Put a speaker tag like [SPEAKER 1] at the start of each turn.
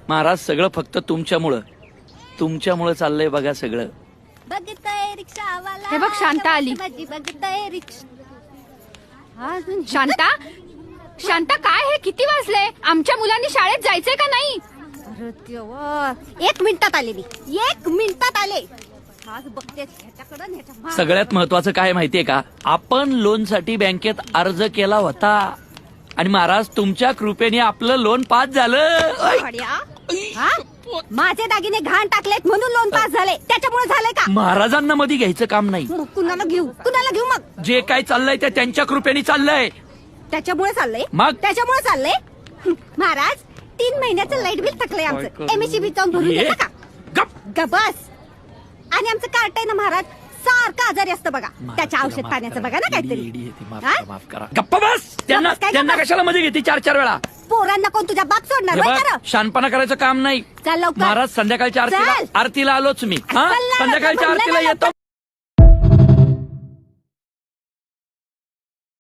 [SPEAKER 1] महाराज सगळं फक्त तुमच्यामुळं चाललंय बघा सगळं.
[SPEAKER 2] बघतोय रिक्षावाला.
[SPEAKER 3] हे बघ, शांता आली.
[SPEAKER 2] बघतोय रिक्षा.
[SPEAKER 3] शांता काय हे किती वाजले? आमच्या मुलांनी शाळेत जायचंय का नाही?
[SPEAKER 2] अरे देवा, 1 मिनिटात आले मी. 1 मिनिटात आले. आज बघते ह्याच्याकडं ह्याच्या मागं.
[SPEAKER 1] सगळ्यात महत्वाचं काय माहितीये का, आपण लोनसाठी बँकेत अर्ज केला होता आणि महाराज तुमच्या कृपेने आपलं लोन पास झालं.
[SPEAKER 2] खड्या? हा? माझे दागिने घाण टाकलेत म्हणून लोन पास झाले, त्याच्यामुळे झालंय का?
[SPEAKER 1] महाराजांना मध्ये घ्यायचं काम नाही.
[SPEAKER 2] मग कुणाला घेऊ मग?
[SPEAKER 1] जे काय चाललंय ते त्यांच्या कृपेने चाललंय.
[SPEAKER 2] त्याच्यामुळे चाललंय.
[SPEAKER 1] मग?
[SPEAKER 2] त्याच्यामुळे चाललंय. महाराज 3 महिन्याचं लाईट बिल थकलंय आमचं. MSCB जाऊन भरून
[SPEAKER 1] ये.
[SPEAKER 2] देता का? गबस. आणि आमचं कार्ट आहे ना महाराज, सारखं आजारी असतं बघा. त्याच्या औषध पाण्याचं बघा ना काहीतरी. हा?
[SPEAKER 1] माफ करा. गप्पा बस. त्यांना कशाला मध्ये घेते 4-4 वेळा?
[SPEAKER 2] पोरांना कोण तुझ्या बाप सोडणार नाही का?
[SPEAKER 1] शानपणा करायचं काम नाही.
[SPEAKER 2] चल लवकर.
[SPEAKER 1] महाराज संध्याकाळच्या
[SPEAKER 2] चल.
[SPEAKER 1] आरतीला आलोच मी.
[SPEAKER 2] चल ना,
[SPEAKER 1] संध्याकाळच्या
[SPEAKER 2] म्हणलं
[SPEAKER 1] आरतीला
[SPEAKER 2] ना
[SPEAKER 1] येतो.